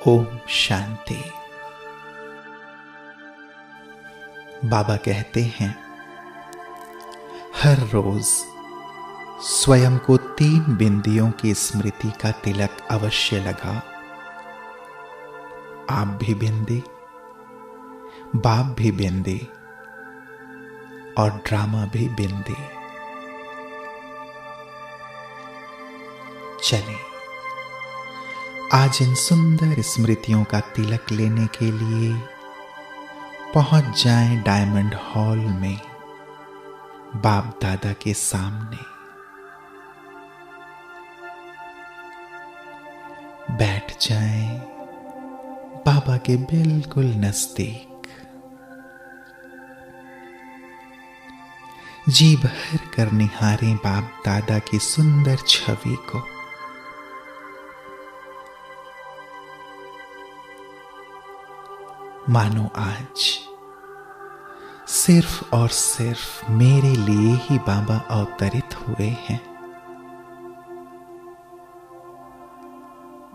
ओम शांति। बाबा कहते हैं, हर रोज स्वयं को 3 बिंदियों की स्मृति का तिलक अवश्य लगा। आप भी बिंदी, बाप भी बिंदी और ड्रामा भी बिंदी। चलें, आज इन सुंदर स्मृतियों का तिलक लेने के लिए पहुंच जाएं डायमंड हॉल में, बाप दादा के सामने। बैठ जाएं बाबा के बिल्कुल नजदीक। जी भर कर निहारें बाप दादा की सुंदर छवि को। मानो आज सिर्फ और सिर्फ मेरे लिए ही बाबा अवतरित हुए हैं।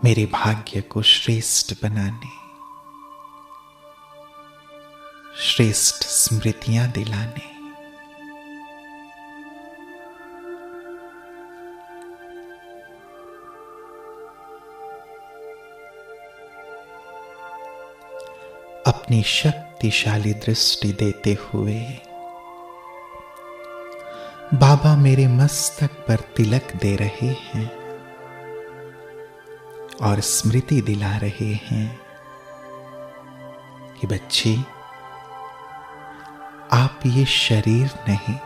मेरे भाग्य को श्रेष्ठ बनाने, श्रेष्ठ स्मृतियां दिलाने। अपनी शक्तिशाली दृष्टि देते हुए बाबा मेरे मस्तक पर तिलक दे रहे हैं और स्मृति दिला रहे हैं कि बच्चे, आप ये शरीर नहीं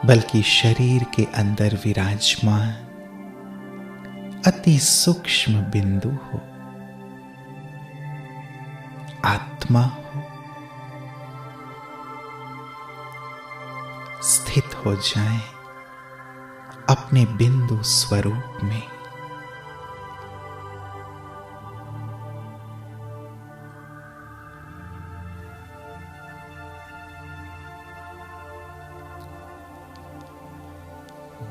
बल्कि शरीर के अंदर विराजमान अति सूक्ष्म बिंदु हो, आत्मा हो। स्थित हो जाएं अपने बिंदु स्वरूप में।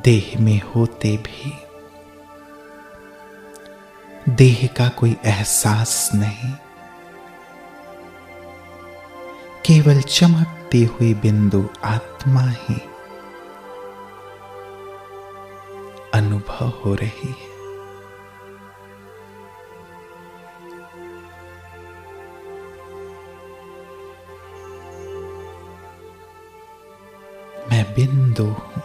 देह में होते भी देह का कोई एहसास नहीं, केवल चमकती हुई बिंदु आत्मा ही अनुभव हो रही है। मैं बिंदु हूं,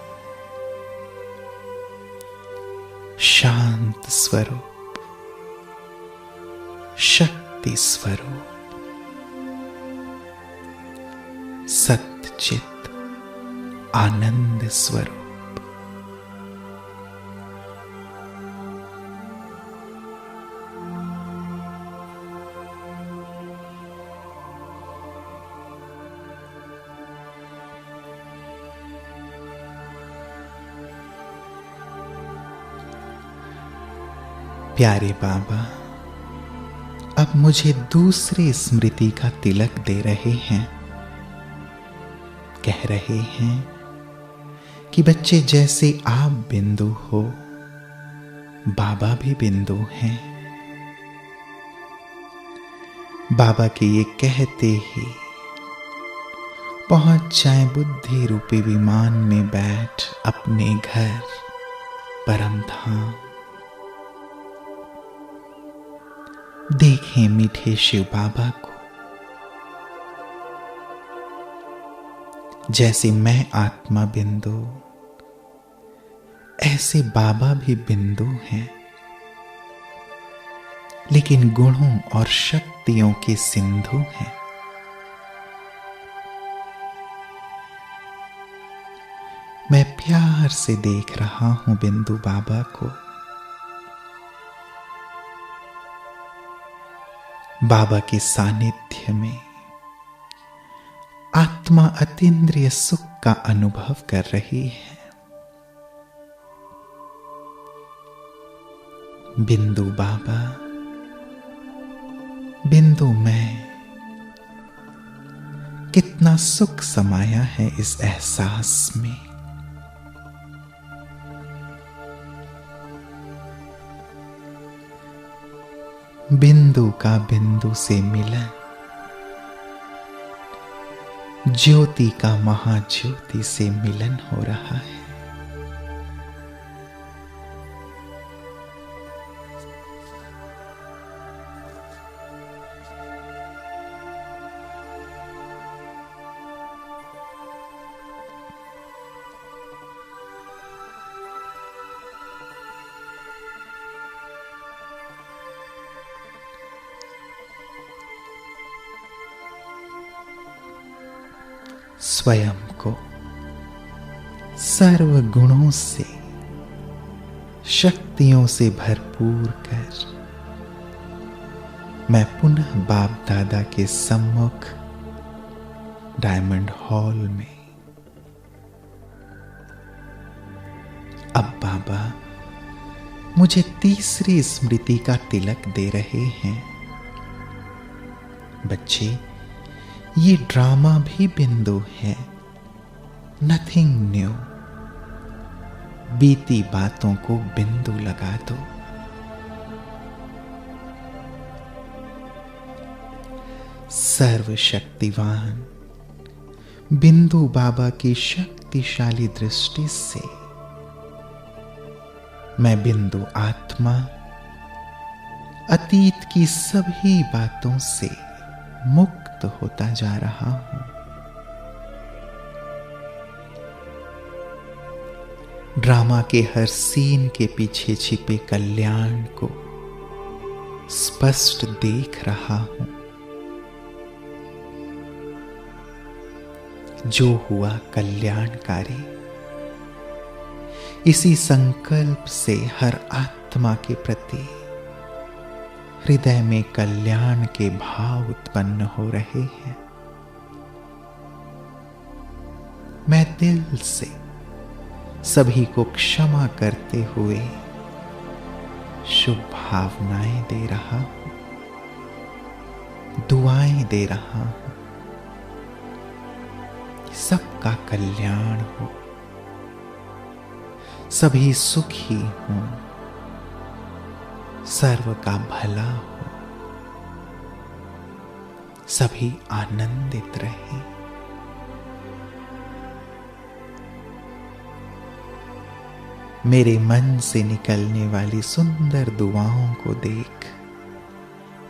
शांत स्वरूप, शक्ति स्वरूप, सच्चित आनंद स्वरूप। प्यारे बाबा अब मुझे दूसरी स्मृति का तिलक दे रहे हैं। कह रहे हैं कि बच्चे, जैसे आप बिंदु हो, बाबा भी बिंदु हैं। बाबा के ये कहते ही पहुंच जाएं बुद्धि रूपी विमान में बैठ अपने घर परम धाम। देखें मीठे शिव बाबा को। जैसे मैं आत्मा बिंदु, ऐसे बाबा भी बिंदु हैं, लेकिन गुणों और शक्तियों के सिंधु हैं। मैं प्यार से देख रहा हूं बिंदु बाबा को। बाबा के सानिध्य में आत्मा अतीन्द्रिय सुख का अनुभव कर रही है। बिंदु बाबा, बिंदु मैं, कितना सुख समाया है इस एहसास में। बिंदु का बिंदु से मिलन, ज्योति का महाज्योति से मिलन हो रहा है। स्वयं को सर्व गुणों से, शक्तियों से भरपूर कर मैं पुनः बाप दादा के सम्मुख डायमंड हॉल में। अब बाबा मुझे तीसरी स्मृति का तिलक दे रहे हैं। बच्चे, ये ड्रामा भी बिंदु है, नथिंग न्यू। बीती बातों को बिंदु लगा दो। सर्वशक्तिवान बिंदु बाबा की शक्तिशाली दृष्टि से मैं बिंदु आत्मा अतीत की सभी बातों से मुक्त होता जा रहा हूं। ड्रामा के हर सीन के पीछे छिपे कल्याण को स्पष्ट देख रहा हूं। जो हुआ कल्याणकारी। इसी संकल्प से हर आत्मा के प्रति हृदय में कल्याण के भाव उत्पन्न हो रहे हैं। मैं दिल से सभी को क्षमा करते हुए शुभ भावनाएं दे रहा हूं, दुआएं दे रहा हूं। सबका कल्याण हो, सभी सुखी हों, सर्व का भला हो, सभी आनंदित रहें। मेरे मन से निकलने वाली सुंदर दुआओं को देख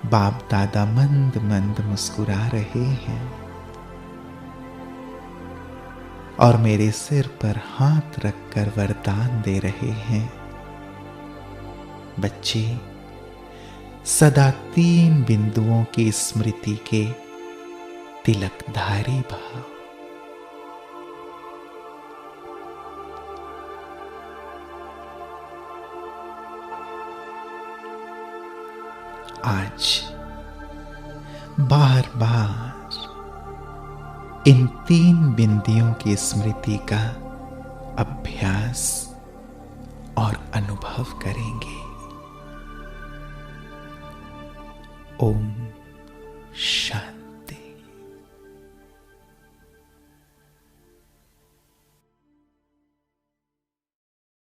बाप दादा मंद मंद मुस्कुरा रहे हैं और मेरे सिर पर हाथ रखकर वरदान दे रहे हैं। बच्चे, सदा 3 बिंदुओं की स्मृति के तिलकधारी भाव। आज बार बार इन 3 बिंदियों की स्मृति का अभ्यास और अनुभव करेंगे। ओम शांति।